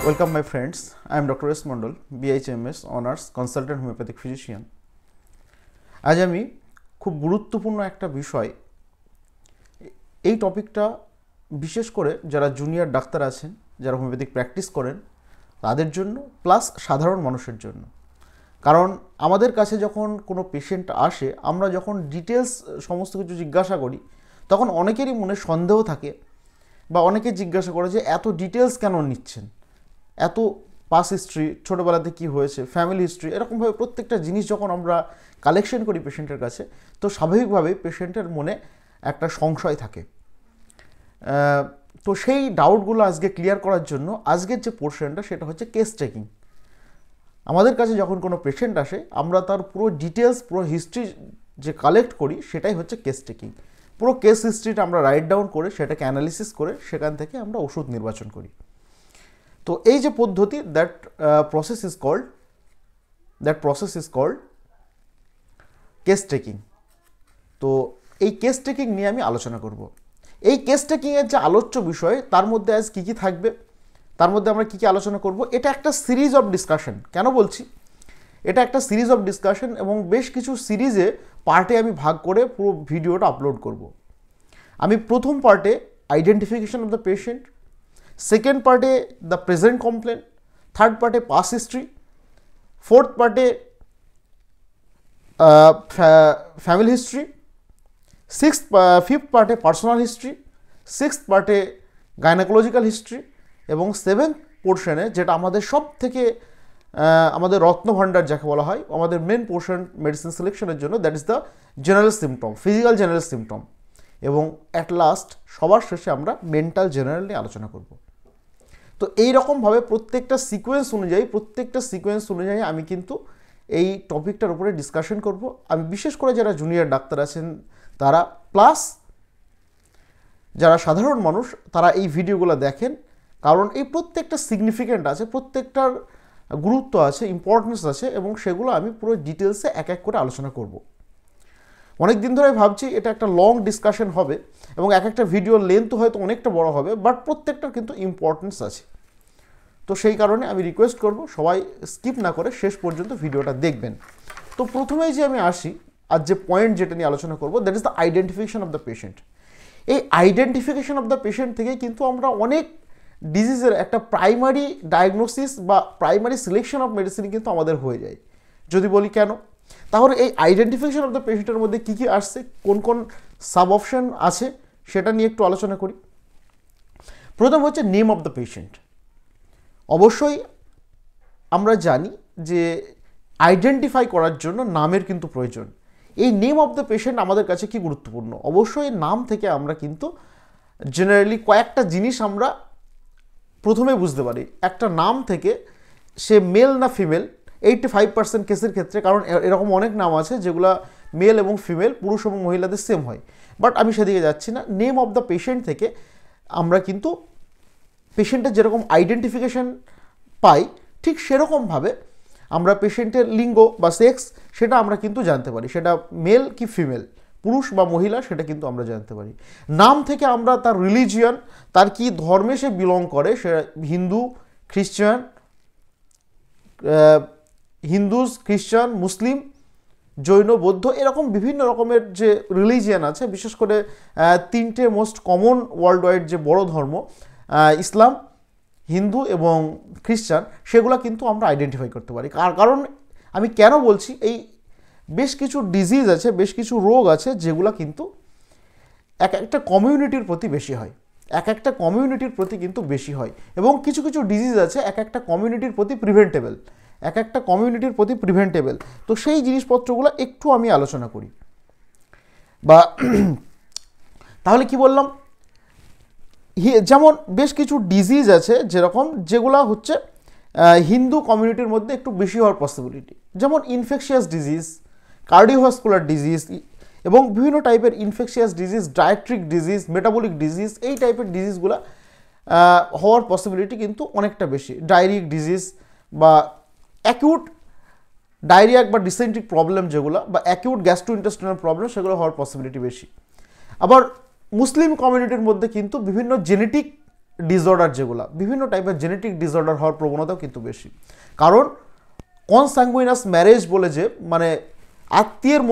Welcome my friends, I am Dr. S. Mondol, BHMS Honours Consultant Homeopathic Physician. আজ আমি খুব গুরুত্বপূর্ণ একটা বিষয়, এই টপিকটা বিশেষ করে যারা জুনিয়র ডাক্তার আছেন, যারা হোমিওপ্যাথিক প্র্যাকটিস করেন তাদের জন্য, প্লাস সাধারণ মানুষের জন্য। কারণ আমাদের কাছে যখন কোনো পেশেন্ট আসে, আমরা যখন ডিটেলস সমস্ত কিছু জিজ্ঞাসা করি, তখন অনেকেরই মনে সন্দেহ থাকে বা অনেকে জিজ্ঞাসা করে যে এত ডিটেলস কেন নিচ্ছেন, এত পাস হিস্ট্রি, ছোটোবেলাতে কী হয়েছে, ফ্যামিলি হিস্ট্রি, এরকমভাবে প্রত্যেকটা জিনিস যখন আমরা কালেকশন করি পেশেন্টের কাছে, তো স্বাভাবিকভাবেই পেশেন্টের মনে একটা সংশয় থাকে। তো সেই ডাউটগুলো আজকে ক্লিয়ার করার জন্য আজকের যে পোর্শনটা সেটা হচ্ছে কেস টেকিং। আমাদের কাছে যখন কোনো পেশেন্ট আসে, আমরা তার পুরো ডিটেলস, পুরো হিস্ট্রি যে কালেক্ট করি সেটাই হচ্ছে কেস টেকিং। পুরো কেস হিস্ট্রিটা আমরা রাইট ডাউন করে সেটাকে অ্যানালিসিস করে সেখান থেকে আমরা ওষুধ নির্বাচন করি। তো এই যে পদ্ধতি, that process is called case taking. তো এই কেস টেকিং নিয়ে আমি আলোচনা করব। এই কেস টেকিংয়ের যে আলোচ্য বিষয়, তার মধ্যে আজ কী কী থাকবে, তার মধ্যে আমরা কী কী আলোচনা করব, এটা একটা সিরিজ অফ ডিসকাশন। কেন বলছি এটা একটা সিরিজ অফ ডিসকাশন, এবং বেশ কিছু সিরিজে পার্টে আমি ভাগ করে পুরো ভিডিওটা আপলোড করব। আমি প্রথম পার্টে identification of the patient, second পার্টে দ্য প্রেজেন্ট কমপ্লেন, থার্ড পার্টে পাস হিস্ট্রি, ফোর্থ পার্টে ফ্যামিলি হিস্ট্রি, ফিফথ পার্টে পার্সোনাল হিস্ট্রি, সিক্সথ পার্টে গাইনোকোলজিক্যাল হিস্ট্রি, এবং সেভেন্থ পোর্শনে যেটা আমাদের সব থেকে আমাদের রত্নভাণ্ডার যাকে বলা হয়, আমাদের মেন পোর্শন মেডিসিন সিলেকশনের জন্য, that is the general symptom, physical general symptom, এবং অ্যাট লাস্ট সবার শেষে আমরা মেন্টাল জেনারেল নিয়ে আলোচনা করব। তো এই রকমভাবে প্রত্যেকটা সিকোয়েন্স অনুযায়ী আমি কিন্তু এই টপিকটার উপরে ডিসকাশন করব। আমি বিশেষ করে যারা জুনিয়র ডাক্তার আছেন তারা, প্লাস যারা সাধারণ মানুষ, তারা এই ভিডিওগুলো দেখেন, কারণ এই প্রত্যেকটা সিগনিফিক্যান্ট আছে, প্রত্যেকটার গুরুত্ব আছে, ইম্পর্টেন্স আছে, এবং সেগুলো আমি পুরো ডিটেলসে এক এক করে আলোচনা করব। অনেক দিন ধরে ভাবছি এটা একটা লং ডিসকাশন হবে, এবং এক একটা ভিডিওর লেন্থ হয়তো অনেকটা বড় হবে, বাট প্রত্যেকটার কিন্তু ইম্পর্টেন্স আছে। তো সেই কারণে আমি রিকোয়েস্ট করব সবাই স্কিপ না করে শেষ পর্যন্ত ভিডিওটা দেখবেন। তো প্রথমেই যে আমি আসি, আর যে পয়েন্ট যেটা নিয়ে আলোচনা করব, that is the identification of the patient. এই আইডেন্টিফিকেশন অফ দ্য পেশেন্ট থেকে কিন্তু আমরা অনেক ডিজিজের একটা প্রাইমারি ডায়াগনোসিস বা প্রাইমারি সিলেকশন অফ মেডিসিন কিন্তু আমাদের হয়ে যায়। যদি বলি কেন, তাহলে এই আইডেন্টিফিকেশন অফ দ্য পেশেন্টের মধ্যে কী কী আসছে, কোন কোন সাব অপশন আছে, সেটা নিয়ে একটু আলোচনা করি। প্রথম হচ্ছে নেম অফ দ্য পেশেন্ট। অবশ্যই আমরা জানি যে আইডেন্টিফাই করার জন্য নামের কিন্তু প্রয়োজন। এই নেম অফ দ্য পেশেন্ট আমাদের কাছে কি গুরুত্বপূর্ণ, অবশ্যই নাম থেকে আমরা কিন্তু জেনারেলি কয়েকটা জিনিস আমরা প্রথমে বুঝতে পারি। একটা নাম থেকে সে মেল না ফিমেল, 85% কেসের ক্ষেত্রে, কারণ এরকম অনেক নাম আছে যেগুলো মেল এবং ফিমেল, পুরুষ এবং মহিলাদের সেম হয়, বাট আমি সেদিকে যাচ্ছি না। নেম অফ দ্য পেশেন্ট থেকে আমরা কিন্তু পেশেন্টের যেরকম আইডেন্টিফিকেশন পাই, ঠিক সেরকমভাবে আমরা পেশেন্টের লিঙ্গ বা সেক্স সেটা আমরা কিন্তু জানতে পারি, সেটা মেল কি ফিমেল, পুরুষ বা মহিলা, সেটা কিন্তু আমরা জানতে পারি। নাম থেকে আমরা তার রিলিজিয়ন, তার কি ধর্মে সে বিলং করে, সে হিন্দু, খ্রিশ্চান, মুসলিম, জৈন, বৌদ্ধ, এরকম বিভিন্ন রকমের যে রিলিজিয়ান আছে, বিশেষ করে তিনটে মোস্ট কমন ওয়ার্ল্ড ওয়াইড যে বড় ধর্ম, ইসলাম, হিন্দু এবং খ্রিশ্চান, সেগুলো কিন্তু আমরা আইডেন্টিফাই করতে পারি। কারণ আমি কেন বলছি, এই বেশ কিছু ডিজিজ আছে, বেশ কিছু রোগ আছে যেগুলো কিন্তু এক একটা কমিউনিটির প্রতি বেশি হয়, কিন্তু বেশি হয়, এবং কিছু কিছু ডিজিজ আছে এক একটা কমিউনিটির প্রতি প্রিভেন্টেবল, তো সেই জিনিসপত্রগুলো একটু আমি আলোচনা করি। বা তাহলে কি বললাম, যেমন বেশ কিছু ডিজিজ আছে যেগুলো হচ্ছে হিন্দু কমিউনিটির মধ্যে একটু বেশি হওয়ার পসিবিলিটি, যেমন ইনফেকশিয়াস ডিজিজ, কার্ডিওভাস্কুলার ডিজিজ, এবং বিভিন্ন টাইপের infectious disease, dietary disease, metabolic disease, এই টাইপের ডিজিজগুলো হওয়ার পসিবিলিটি কিন্তু অনেকটা বেশি। ডায়রিক ডিজিজ বা অ্যাকিউট ডায়রিয়াক বা ডিসেন্ট্রিক প্রবলেম যেগুলো, বা অ্যাকিউট গ্যাস্ট্রোইন্টেস্টিনাল প্রবলেম, সেগুলো হওয়ার পসিবিলিটি বেশি। আবার মুসলিম কমিউনিটির মধ্যে কিন্তু বিভিন্ন জেনেটিক ডিসঅর্ডার যেগুলো, বিভিন্ন টাইপের জেনেটিক ডিসঅর্ডার হওয়ার প্রবণতাও কিন্তু বেশি। কারণ কনসাঙ্গুইনাস ম্যারেজ বলে যে মানে আত্মীয়ের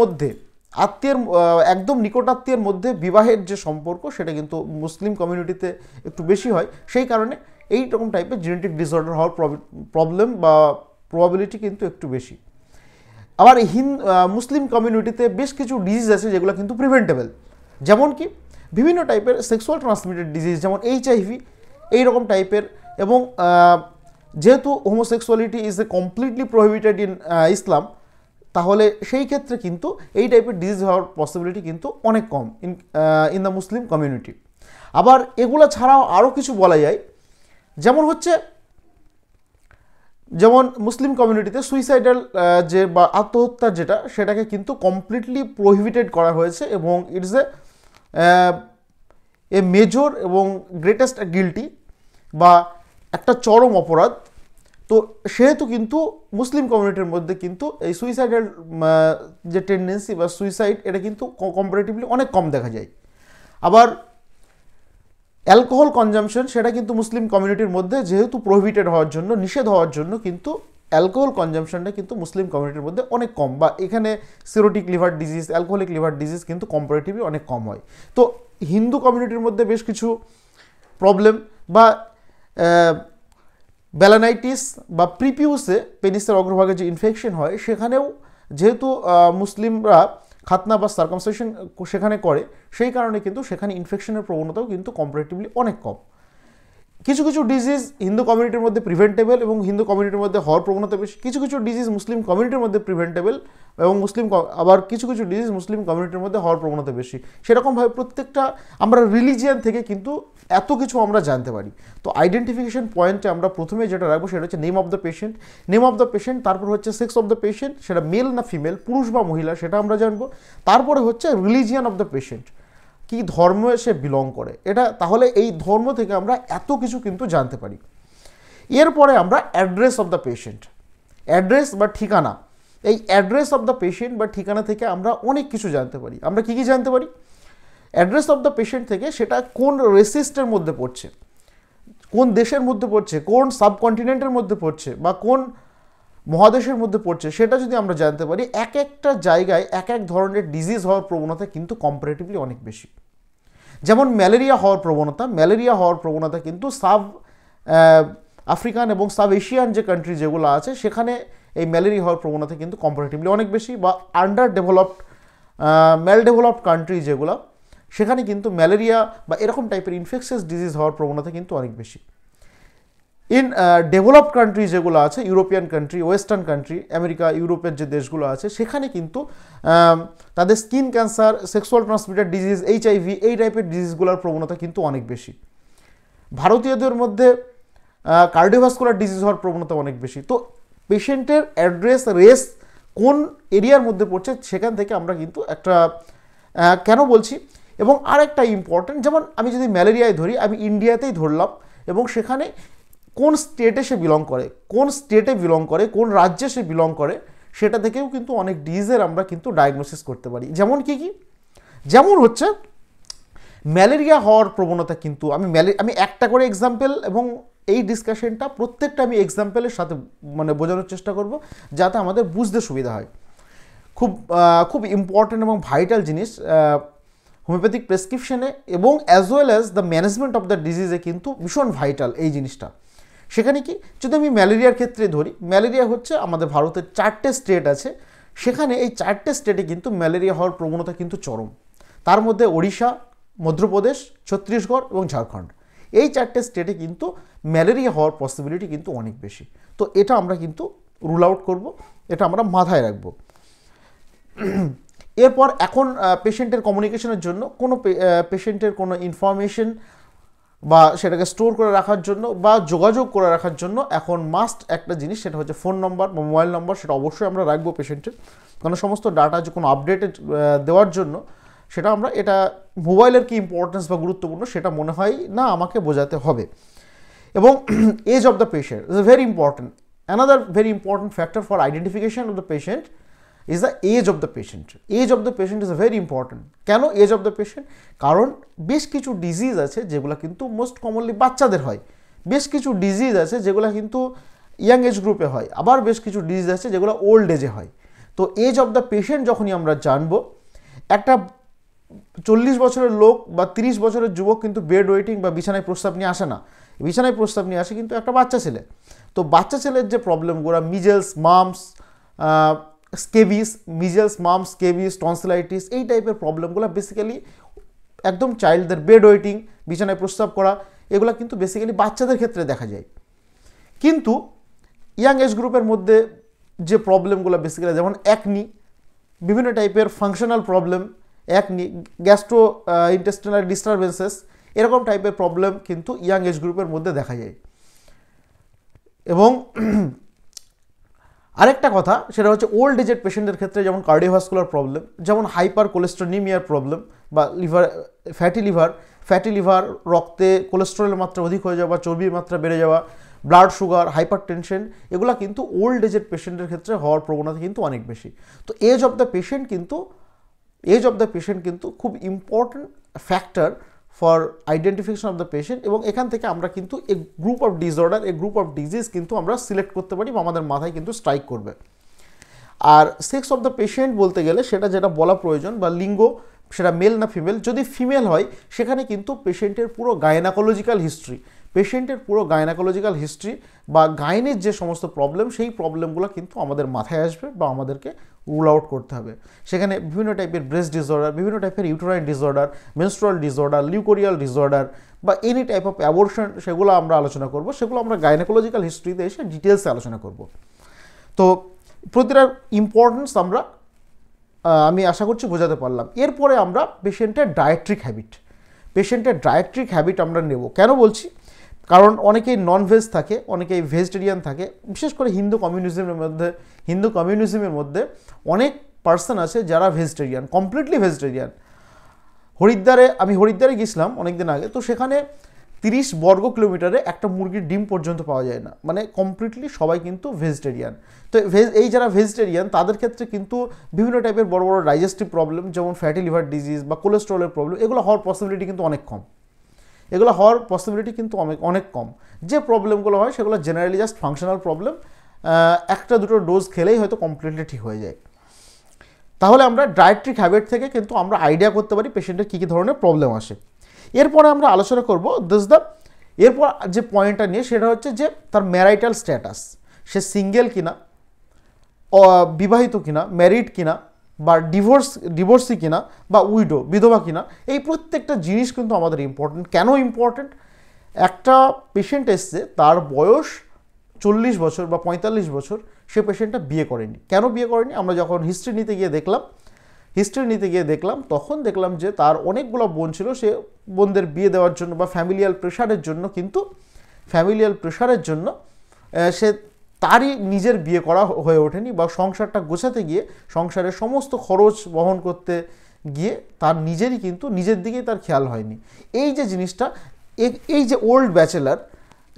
একদম নিকটাত্মীয়ের মধ্যে বিবাহের যে সম্পর্ক সেটা কিন্তু মুসলিম কমিউনিটিতে একটু বেশি হয়, সেই কারণে এই রকম টাইপের জেনেটিক ডিসঅর্ডার হওয়ার প্রবলেম বা প্রবাবিলিটি কিন্তু একটু বেশি। আবার মুসলিম কমিউনিটিতে বেশ কিছু ডিজিজ আছে যেগুলো কিন্তু প্রিভেন্টেবল, যেমন কি বিভিন্ন টাইপের সেক্সুয়াল ট্রান্সমিটেড ডিজিজ, যেমন HIV এইরকম টাইপের। এবং যেহেতু homosexuality is a completely prohibited in Islam, তাহলে সেই ক্ষেত্রে কিন্তু এই টাইপের ডিজিজ হওয়ার পসিবিলিটি কিন্তু অনেক কম ইন দ্য মুসলিম কমিউনিটি। আবার এগুলো ছাড়াও আরও কিছু বলা যায়, যেমন মুসলিম কমিউনিটিতে সুইসাইডাল যে বা আত্মহত্যা যেটা, সেটাকে কিন্তু কমপ্লিটলি প্রোহিবিটেড করা হয়েছে এবং ইটস এ মেজর এবং গ্রেটেস্ট গিল্টি বা একটা চরম অপরাধ। তো সেহেতু কিন্তু মুসলিম কমিউনিটির মধ্যে কিন্তু এই সুইসাইডাল যে টেন্ডেন্সি বা সুইসাইড এটা কিন্তু কম্পারেটিভলি অনেক কম দেখা যায়। আবার অ্যালকোহল কনজামশন সেটা কিন্তু মুসলিম কমিউনিটির মধ্যে যেহেতু প্রোহিবিটেড হওয়ার জন্য, নিষেধ হওয়ার জন্য, কিন্তু অ্যালকোহল কনজামশনটা কিন্তু মুসলিম কমিউনিটির মধ্যে অনেক কম, বা এখানে cirrhotic liver disease, alcoholic liver disease কিন্তু কম্পারেটিভলি অনেক কম হয়। তো হিন্দু কমিউনিটির মধ্যে বেশ কিছু প্রবলেম বা ব্যালানাইটিস বা প্রিপিউসে পেনিসের অগ্রভাগে যে ইনফেকশন হয়, সেখানেও যেহেতু মুসলিমরা খাতনা বা সার্কামসিশন সেখানে করে, সেই কারণে কিন্তু সেখানে ইনফেকশনের প্রবণতাও কিন্তু কম্পারেটিভলি অনেক কম। কিছু কিছু ডিজিজ হিন্দু কমিউনিটির মধ্যে প্রিভেন্টেবল এবং হিন্দু কমিউনিটির মধ্যে হওয়ার প্রবণতা বেশি, কিছু কিছু ডিজিজ মুসলিম কমিউনিটির মধ্যে প্রিভেন্টেবল এবং আবার কিছু কিছু ডিজিজ মুসলিম কমিউনিটির মধ্যে হওয়ার প্রবণতা বেশি। সেরকমভাবে প্রত্যেকটা আমরা রিলিজিয়ান থেকে কিন্তু এত কিছু আমরা জানতে পারি। তো আইডেন্টিফিকেশন পয়েন্টে আমরা প্রথমে যেটা রাখবো সেটা হচ্ছে নেম অফ দ্য পেশেন্ট, তারপর হচ্ছে সেক্স অফ দ্য পেশেন্ট, সেটা মেল না ফিমেল, পুরুষ বা মহিলা, সেটা আমরা জানবো। তারপরে হচ্ছে রিলিজিয়ান অফ দ্য পেশেন্ট, কি ধর্মে সে বিলং করে, এটা তাহলে এই ধর্ম থেকে আমরা এত কিছু কিন্তু জানতে পারি। এরপরে আমরা address of the patient, address বা ঠিকানা, এই অ্যাড্রেস অফ দ্য পেশেন্ট বা ঠিকানা থেকে আমরা অনেক কিছু জানতে পারি। আমরা কি কি জানতে পারি? অ্যাড্রেস অফ দ্য পেশেন্ট থেকে সেটা কোন রেসিস্টের মধ্যে পড়ছে, কোন দেশের মধ্যে পড়ছে, কোন সাবকন্টিনেন্টের মধ্যে পড়ছে বা কোন মহাদেশের মধ্যে পড়ছে, সেটা যদি আমরা জানতে পারি, এক একটা জায়গায় এক এক ধরনের ডিজিজ হওয়ার প্রবণতা কিন্তু কম্পারেটিভলি অনেক বেশি। যেমন ম্যালেরিয়া হওয়ার প্রবণতা কিন্তু সাব আফ্রিকান এবং সাব এশিয়ান যে কান্ট্রি যেগুলো আছে, সেখানে এই ম্যালেরিয়া হওয়ার প্রবণতা কিন্তু কম্পারেটিভলি অনেক বেশি। বা আন্ডার ডেভেলপড ডেভেলপড কান্ট্রি যেগুলো, সেখানে কিন্তু ম্যালেরিয়া বা এরকম টাইপের ইনফেকশাস ডিজিজ হওয়ার প্রবণতা কিন্তু অনেক বেশি। ইন ডেভেলপড কান্ট্রি যেগুলো আছে, European country, western country, America, ইউরোপের যে দেশগুলো আছে, সেখানে কিন্তু তাদের skin cancer, sexual transmitted disease, HIV এই টাইপের ডিজিজগুলোর প্রবণতা কিন্তু অনেক বেশি। ভারতীয়দের মধ্যে কার্ডিওভাস্কুলার ডিজিজ হওয়ার প্রবণতা অনেক বেশি। তো পেশেন্টের অ্যাড্রেস, রেস, কোন এরিয়ার মধ্যে পড়ছে, সেখান থেকে আমরা কিন্তু একটা কেন বলছি। এবং আরেকটা ইম্পর্টেন্ট, যেমন আমি যদি ম্যালেরিয়ায় ধরি, আমি ইন্ডিয়াতেই ধরলাম এবং সেখানে কোন স্টেটে সে বিলং করে, কোন রাজ্যে সে বিলং করে, সেটা থেকেও কিন্তু অনেক ডিজিজের আমরা কিন্তু ডায়াগনোসিস করতে পারি। যেমন যেমন হচ্ছে ম্যালেরিয়া হওয়ার প্রবণতা কিন্তু আমি একটা করে এক্সাম্পল, এবং এই ডিসকাশনটা প্রত্যেকটা আমি এক্সাম্পলের সাথে মানে বোঝানোর চেষ্টা করব, যাতে আমাদের বুঝতে সুবিধা হয়। খুব ইম্পর্ট্যান্ট এবং ভাইটাল জিনিস হোমিওপ্যাথিক প্রেসক্রিপশনে এবং as well as the management of the ডিজিজে কিন্তু ভীষণ ভাইটাল এই জিনিসটা। সেখানে কি, যদি আমি ম্যালেরিয়ার ক্ষেত্রে ধরি, ম্যালেরিয়া হচ্ছে আমাদের ভারতের 4টে স্টেট আছে, সেখানে এই 4টে স্টেটে কিন্তু ম্যালেরিয়া হওয়ার প্রবণতা কিন্তু চরম। তার মধ্যে ওড়িশা, মধ্যপ্রদেশ, ছত্তিশগড় এবং ঝাড়খণ্ড, এই 4টে স্টেটে কিন্তু ম্যালেরিয়া হওয়ার পসিবিলিটি কিন্তু অনেক বেশি। তো এটা আমরা কিন্তু রুল আউট করব, এটা আমরা মাথায় রাখবো। এরপর এখন পেশেন্টের কমিউনিকেশনের জন্য পেশেন্টের কোনো ইনফরমেশন বা সেটাকে স্টোর করে রাখার জন্য বা যোগাযোগ করে রাখার জন্য এখন মাস্ট একটা জিনিস, সেটা হচ্ছে ফোন নম্বর বা মোবাইল নম্বর। সেটা অবশ্যই আমরা রাখবো পেশেন্টের, কারণ সমস্ত ডাটা যে কোনো আপডেটেড দেওয়ার জন্য সেটা আমরা, এটা মোবাইলের কি ইম্পর্টেন্স বা গুরুত্বপূর্ণ সেটা মনে হয় না আমাকে বোঝাতে হবে। এবং age of the patient is very important, another very important factor for identification of the patient is the age of the patient. Age of the patient is very important. কেন এজ অফ দ্য পেশেন্ট? কারণ বেশ কিছু disease আছে যেগুলো কিন্তু most commonly বাচ্চাদের হয়, বেশ কিছু ডিজিজ আছে যেগুলো কিন্তু ইয়াং এজ গ্রুপে হয়, আবার বেশ কিছু ডিজিজ আছে যেগুলো ওল্ড এজে হয়। তো এজ অফ দ্য পেশেন্ট যখনই আমরা জানবো, একটা 40 বছরের লোক বা 30 বছরের যুবক কিন্তু বেড ওয়েটিং বা বিছানায় প্রস্তাব নিয়ে আসে না, বিছানায় প্রস্তাব নিয়ে আসে কিন্তু একটা বাচ্চা ছেলে। তো বাচ্চা ছেলের যে প্রবলেমগুলো, measles, mumps, scabies, measles, mumps, scabies, tonsillitis, এই টাইপের প্রবলেমগুলো বেসিক্যালি একদম চাইল্ডদের বেড ওয়েটিং, বিছানায় প্রস্তাব করা, এগুলো কিন্তু বেসিক্যালি বাচ্চাদের ক্ষেত্রে দেখা যায়। কিন্তু ইয়াং এজ গ্রুপের মধ্যে যে প্রবলেমগুলো বেসিক্যালি, যেমন অ্যাকনি, বিভিন্ন টাইপের functional problem, acne, gastro intestinal disturbances, এরকম টাইপের প্রবলেম কিন্তু ইয়াং এজ গ্রুপের মধ্যে দেখা যায়। এবং আরেকটা কথা, সেটা হচ্ছে ওল্ড এজেড পেশেন্টের ক্ষেত্রে যেমন কার্ডিওভাস্কুলার প্রবলেম, যেমন হাইপার কোলেস্টেরনিমিয়ার প্রবলেম বা লিভার ফ্যাটি লিভার, রক্তে কোলেস্টেরলের মাত্রা অধিক হয়ে যাওয়া, চর্বির মাত্রা বেড়ে যাওয়া, ব্লাড সুগার, হাইপার টেনশন, এগুলো কিন্তু ওল্ড এজেড পেশেন্টের ক্ষেত্রে হওয়ার প্রবণতা কিন্তু অনেক বেশি। তো এজ অফ দ্য পেশেন্ট কিন্তু খুব important factor for identification of the patient. এবং এখান থেকে আমরা কিন্তু a group of disorder, a group of disease কিন্তু আমরা সিলেক্ট করতে পারি বা আমাদের মাথায় কিন্তু স্ট্রাইক করবে। আর সেক্স অফ দ্য পেশেন্ট বলতে গেলে সেটা যেটা বলা প্রয়োজন, বা লিঙ্গ, সেটা মেল না ফিমেল, যদি ফিমেল হয় সেখানে কিন্তু পেশেন্টের পুরো গাইনাকোলজিক্যাল হিস্ট্রি বা গাইনের যে সমস্ত প্রবলেম, সেই প্রবলেমগুলো কিন্তু আমাদের মাথায় আসবে বা আমাদেরকে রুল আউট করতে হবে। সেখানে বিভিন্ন টাইপের ব্রেস্ট ডিসঅর্ডার, বিভিন্ন টাইপের uterine disorder, menstrual disorder, leucorrhoeal disorder বা এনি টাইপ অফ অ্যাবর্শন, সেগুলো আমরা আলোচনা করব। সেগুলো আমরা গাইনাকোলজিক্যাল হিস্ট্রিতে এসে ডিটেলসে আলোচনা করব। তো প্রতিটার ইম্পর্টেন্স আমি আশা করছি বোঝাতে পারলাম। এরপরে আমরা পেশেন্টের ডায়েট্রিক হ্যাবিট আমরা নেব। কেন বলছি? কারণ অনেকেই নন ভেজ থাকে, অনেকেই ভেজিটেরিয়ান থাকে। বিশেষ করে হিন্দু কমিউনিজমের মধ্যে অনেক পার্সন আছে যারা ভেজিটেরিয়ান, কমপ্লিটলি ভেজিটেরিয়ান। আমি হরিদ্বারে গেছিলাম অনেকদিন আগে, তো সেখানে 30 বর্গ কিলোমিটারে একটা মুরগির ডিম পর্যন্ত পাওয়া যায় না, মানে কমপ্লিটলি সবাই কিন্তু ভেজিটেরিয়ান। তো এই যারা ভেজিটেরিয়ান তাদের ক্ষেত্রে কিন্তু বিভিন্ন টাইপের বড় বড় ডাইজেস্টিভ প্রবলেম, যেমন ফ্যাটি লিভার ডিজিজ বা কোলেস্ট্রলের প্রবলেম, এগুলো হওয়ার পসিবিলিটি কিন্তু অনেক কম। যে প্রবলেমগুলো হয় সেগুলো জেনারেলি জাস্ট ফাংশনাল প্রবলেম, একটা দুটো ডোজ খেলেই হয়তো কমপ্লিটলি ঠিক হয়ে যায়। তাহলে আমরা ডায়েট্রিক হ্যাবিট থেকে কিন্তু আমরা আইডিয়া করতে পারি পেশেন্টের কী কী ধরনের প্রবলেম আসে। এরপরে আমরা আলোচনা করব এরপর যে পয়েন্টটা নিয়ে, সেটা হচ্ছে যে তার ম্যারাইটাল স্ট্যাটাস, সে সিঙ্গেল কিনা, বিবাহিত কিনা, ম্যারিড কিনা, বা ডিভোর্সি কিনা, বা উইডো, বিধবা কিনা, এই প্রত্যেকটা জিনিস কিন্তু আমাদের ইম্পর্টেন্ট। কেন ইম্পর্টেন্ট? একটা পেশেন্ট এসছে, তার বয়স 40 বছর বা 45 বছর, সে পেশেন্টটা বিয়ে করেনি। কেন বিয়ে করেনি? আমরা যখন হিস্ট্রি নিতে গিয়ে দেখলাম তখন দেখলাম যে তার অনেকগুলো বোন ছিল, সে বোনদের বিয়ে দেওয়ার জন্য বা ফ্যামিলিয়াল প্রেশারের জন্য সে তারই নিজের বিয়ে করা হয়ে ওঠেনি, বা সংসারটা গোছাতে গিয়ে, সংসারের সমস্ত খরচ বহন করতে গিয়ে তার নিজের দিকেই তার খেয়াল হয়নি। এই যে জিনিসটা, এই যে ওল্ড ব্যাচেলার,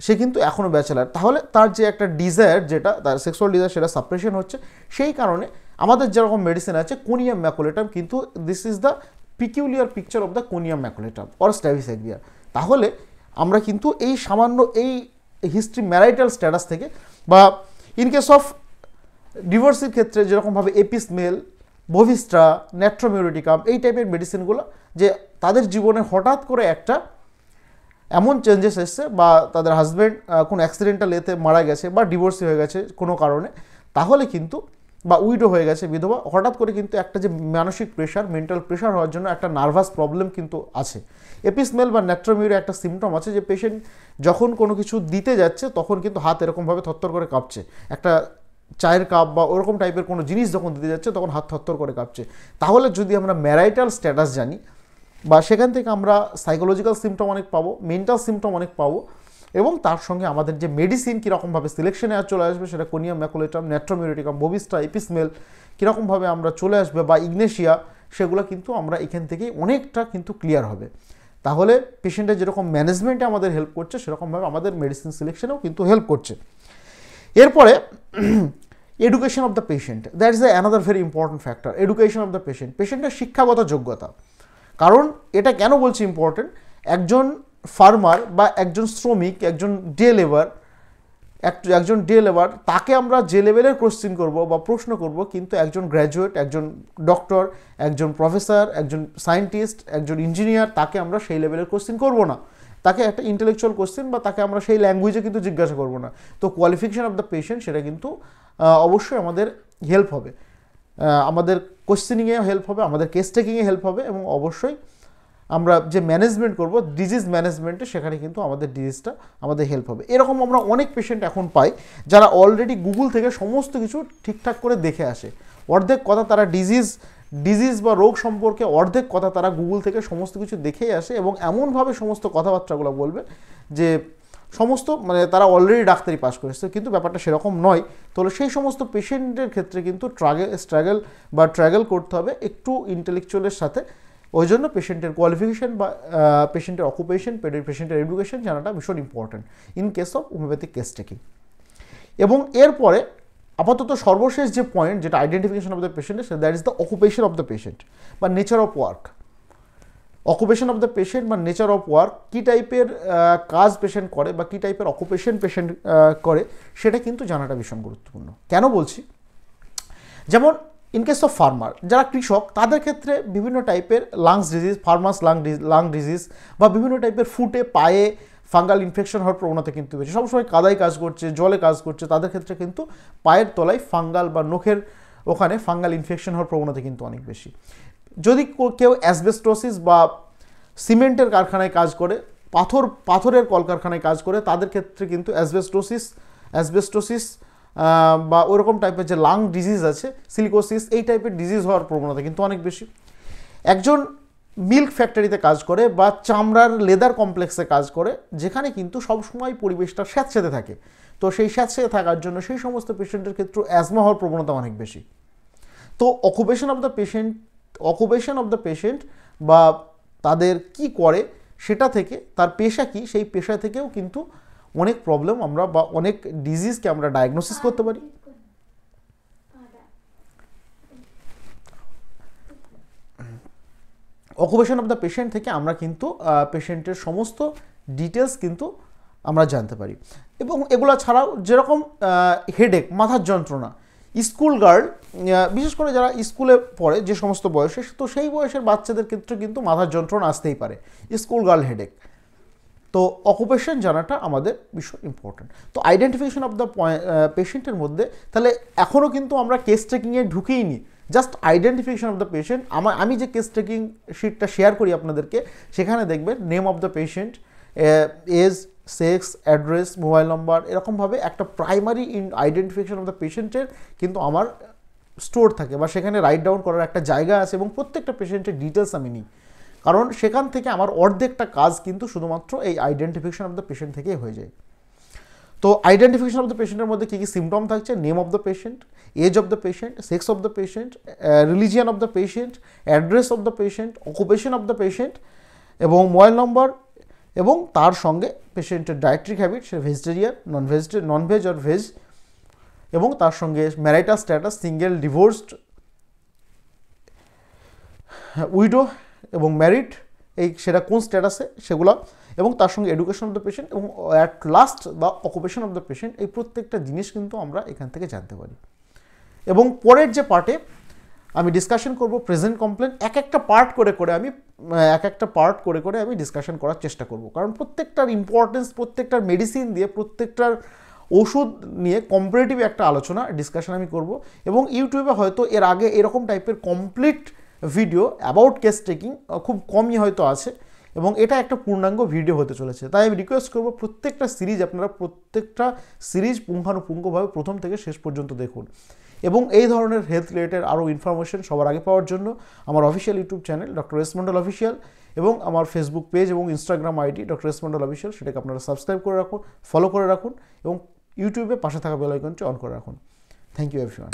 সে কিন্তু এখনও ব্যাচেলার, তাহলে তার যে একটা ডিজায়ার, যেটা তার সেক্সুয়াল ডিজায়ার, সেটা সাপ্রেশন হচ্ছে। সেই কারণে আমাদের যেরকম মেডিসিন আছে কোনিয়াম ম্যাকুলেটাম, কিন্তু this is the peculiar picture of the conium maculatum or staphysagria. তাহলে আমরা কিন্তু এই সামান্য এই হিস্ট্রি, ম্যারাইটাল স্ট্যাটাস থেকে, বা ইন কেস অফ ডিভোর্সের ক্ষেত্রে যেরকমভাবে এপিসমেল, বোভিস্ট্রা, ন্যাট্রোমিউরেটিকাম, এই টাইপের মেডিসিনগুলো, যে তাদের জীবনে হঠাৎ করে একটা এমন চেঞ্জেস এসছে, বা তাদের হাজব্যান্ড কোনো অ্যাক্সিডেন্টাল এতে মারা গেছে, বা ডিভোর্সি হয়ে গেছে কোনো কারণে, তাহলে কিন্তু, বা উইডো হয়ে গেছে, বিধবা, হঠাৎ করে কিন্তু একটা যে মানসিক প্রেশার, মেন্টাল প্রেশার হওয়ার জন্য একটা নার্ভাস প্রবলেম কিন্তু আছে। এপিসমেল বা ন্যাট্রোমিউরে একটা সিমটম আছে, যে পেশেন্ট যখন কোনো কিছু দিতে যাচ্ছে তখন কিন্তু হাত এরকমভাবে থরথর করে কাঁপছে, একটা চায়ের কাপ বা ওরকম টাইপের কোনো জিনিস যখন দিতে যাচ্ছে তখন হাত থরথর করে কাঁপছে। তাহলে যদি আমরা ম্যারাইটাল স্ট্যাটাস জানি, বা সেখান থেকে আমরা সাইকোলজিক্যাল সিমটম অনেক পাবো, মেন্টাল সিমটম অনেক পাবো, এবং তার সঙ্গে আমাদের যে মেডিসিন কীরকমভাবে সিলেকশনে চলে আসবে, সেটা কোনিয়াম ম্যাকুলেটাম, ন্যাট্রোমিউরেটিকাম, বোভিস্ট্রা, এপিসমেল কীরকমভাবে আমরা চলে আসবে, বা ইগনেশিয়া, সেগুলো কিন্তু আমরা এখান থেকেই অনেকটা কিন্তু ক্লিয়ার হবে। তাহলে পেশেন্টের যেরকম ম্যানেজমেন্টে আমাদের হেল্প করছে, সেরকমভাবে আমাদের মেডিসিন সিলেকশনেও কিন্তু হেল্প করছে। এরপরে education of the patient, that is another very important factor. Education of the patient, পেশেন্টের শিক্ষাগত যোগ্যতা। কারণ এটা কেন বলছি ইম্পর্টেন্ট, একজন ফার্মার বা একজন শ্রমিক, একজন ডে লেবার তাকে আমরা যে লেভেলের কোশ্চেন করব বা প্রশ্ন করব, কিন্তু একজন গ্র্যাজুয়েট, একজন ডক্টর, একজন প্রফেসর, একজন সায়েন্টিস্ট, একজন ইঞ্জিনিয়ার, তাকে আমরা সেই লেভেলের কোশ্চেন করব না। তাকে একটা ইন্টেলেকচুয়াল কোশ্চেন বা তাকে আমরা সেই ল্যাঙ্গুয়েজে কিন্তু জিজ্ঞাসা করব না। তো কোয়ালিফিকেশন অফ দ্য পেশেন্ট সেটা কিন্তু অবশ্যই আমাদের হেল্প হবে, আমাদের কোশ্চেনিংয়ে হেল্প হবে, আমাদের কেস টেকিংয়ে হেল্প হবে, এবং অবশ্যই আমরা যে ম্যানেজমেন্ট করব ডিজিজ ম্যানেজমেন্টে, সেখানে কিন্তু আমাদের ডিজিজটা আমাদের হেল্প হবে। এরকম আমরা অনেক পেশেন্ট এখন পাই যারা অলরেডি গুগল থেকে সমস্ত কিছু ঠিকঠাক করে দেখে আসে। অর্ধেক কথা তারা ডিজিজ বা রোগ সম্পর্কে অর্ধেক কথা তারা গুগল থেকে সমস্ত কিছু দেখেই আসে, এবং এমনভাবে সমস্ত কথাবার্তাগুলো বলবে যে সমস্ত মানে তারা অলরেডি ডাক্তারি পাস করেছে, কিন্তু ব্যাপারটা সেরকম নয়। তাহলে সেই সমস্ত পেশেন্টের ক্ষেত্রে কিন্তু ট্র্যাগল করতে হবে একটু ইন্টেলেকচুয়ালের সাথে। ওই জন্য পেশেন্টের কোয়ালিফিকেশন বা পেশেন্টের অকুপেশন, পেশেন্টের এডুকেশন জানাটা ভীষণ important in case of homoeopathic case taking. এবং এরপরে আপাতত সর্বশেষ যে পয়েন্ট, যেটা identification of the patient, that is the occupation of the patient বা nature of work. Occupation of the patient বা নেচার অফ ওয়ার্ক, কী টাইপের কাজ পেশেন্ট করে বা কী টাইপের অকুপেশন পেশেন্ট করে, সেটা কিন্তু জানাটা ভীষণ গুরুত্বপূর্ণ। কেন বলছি, যেমন ইন কেস অফ ফার্মার, যারা কৃষক, তাদের ক্ষেত্রে বিভিন্ন টাইপের lungs disease, farmers lung disease বা বিভিন্ন টাইপের ফুটে, পায়ে ফাঙ্গাল ইনফেকশন হওয়ার প্রবণতা কিন্তু বেশি। সবসময় কাদায় কাজ করছে, জলে কাজ করছে, তাদের ক্ষেত্রে কিন্তু পায়ের তলায় ফাঙ্গাল বা নখের ওখানে ফাঙ্গাল ইনফেকশন হওয়ার প্রবণতা কিন্তু অনেক বেশি। যদি কেউ অ্যাসবেস্টোসিস বা সিমেন্টের কারখানায় কাজ করে, পাথরের কলকারখানায় কাজ করে, তাদের ক্ষেত্রে কিন্তু অ্যাসবেস্টোসিস বা ওরকম টাইপের যে লাং ডিজিজ আছে, সিলিকোসিস, এই টাইপের ডিজিজ হওয়ার প্রবণতা কিন্তু অনেক বেশি। একজন মিল্ক ফ্যাক্টরিতে কাজ করে বা চামড়ার লেদার কমপ্লেক্সে কাজ করে, যেখানে কিন্তু সবসময় পরিবেশটা স্যাঁতসেঁতে থাকে, তো সেই স্যাঁতসেঁতে থাকার জন্য সেই সমস্ত পেশেন্টের ক্ষেত্রে অ্যাজমা হওয়ার প্রবণতা অনেক বেশি। তো অকুপেশন অফ দ্য পেশেন্ট বা তাদের কি করে সেটা থেকে, তার পেশা কি, সেই পেশা থেকেও কিন্তু অনেক প্রবলেম আমরা বা অনেক ডিজিজকে আমরা ডায়াগনোসিস করতে পারি। অকুপেশন অফ দ্য পেশেন্ট থেকে আমরা কিন্তু পেশেন্টের সমস্ত ডিটেলস কিন্তু আমরা জানতে পারি। এবং এগুলো ছাড়াও যেরকম হেডেক, মাথার যন্ত্রণা, স্কুল গার্ল, বিশেষ করে যারা স্কুলে পড়ে যে সমস্ত বয়সে, তো সেই বয়সের বাচ্চাদের ক্ষেত্রে কিন্তু মাথার যন্ত্রণা আসতেই পারে, স্কুল গার্ল হেডেক। তো অকুপেশন জানাটা আমাদের ভীষণ ইম্পর্টেন্ট। তো আইডেন্টিফিকেশন অফ দ্য পেশেন্টের মধ্যে তাহলে এখনও কিন্তু আমরা কেস টেকিংয়ে ঢুকেইনি, just identification of the patient. আমি যে কেস টেকিং শিটটা শেয়ার করি আপনাদেরকে, সেখানে দেখবেন name of the patient, age, sex, address, mobile number, এরকমভাবে একটা প্রাইমারি আইডেন্টিফিকেশন অফ দ্য পেশেন্টের কিন্তু আমার স্টোর থাকে বা সেখানে রাইট ডাউন করার একটা জায়গা আছে, এবং প্রত্যেকটা পেশেন্টের ডিটেলস আমি নিই, কারণ সেখান থেকে আমার অর্ধেকটা কাজ কিন্তু শুধুমাত্র এই আইডেন্টিফিকেশন অফ দ্য পেশেন্ট থেকেই হয়ে যায়। তো আইডেন্টিফিকেশন অফ দ্য পেশেন্টের মধ্যে কী কী সিমটম থাকছে, name of the patient, age of the patient, sex of the patient, religion of the patient, address of the patient, occupation of the patient এবং মোবাইল নম্বর, এবং তার সঙ্গে পেশেন্টের ডায়েট্রিক হ্যাবিট, সে ভেজিটেরিয়ান, ননভেজ অর ভেজ, এবং তার সঙ্গে marital status, single, divorced, widow এবং ম্যারিড, সেটা কোন স্ট্যাটাসে সেগুলো, এবং তার সঙ্গে এডুকেশন অফ দ্য পেশেন্ট এবং অ্যাট লাস্ট বা অকুপেশন অফ দ্য পেশেন্ট। এই প্রত্যেকটা জিনিস কিন্তু আমরা এখান থেকে জানতে পারি। এবং পরের যে পার্টে আমি ডিসকাশন করব প্রেজেন্ট কমপ্লেন, এক একটা পার্ট করে আমি ডিসকাশন করার চেষ্টা করব, কারণ প্রত্যেকটার ইম্পর্টেন্স, প্রত্যেকটার মেডিসিন দিয়ে, প্রত্যেকটার ওষুধ নিয়ে কম্পারেটিভ একটা আলোচনা ডিসকাশন আমি করব। এবং ইউটিউবে হয়তো এর আগে এরকম টাইপের complete video about case taking খুব কমই হয়তো আছে, এবং এটা একটা পূর্ণাঙ্গ ভিডিও হতে চলেছে। তাই আমি রিকোয়েস্ট করব প্রত্যেকটা সিরিজ পুঙ্খানুপুঙ্খভাবে প্রথম থেকে শেষ পর্যন্ত দেখুন। এবং এই ধরনের হেলথ রিলেটেড আরও ইনফরমেশন সবার আগে পাওয়ার জন্য আমার official YouTube channel doctor S Mondal official এবং আমার ফেসবুক পেজ এবং Instagram ID doctor S Mondal official, সেটাকে আপনারা সাবস্ক্রাইব করে রাখুন, ফলো করে রাখুন, এবং ইউটিউবে পাশে থাকা বেল আইকনটি অন করে রাখুন। Thank you everyone.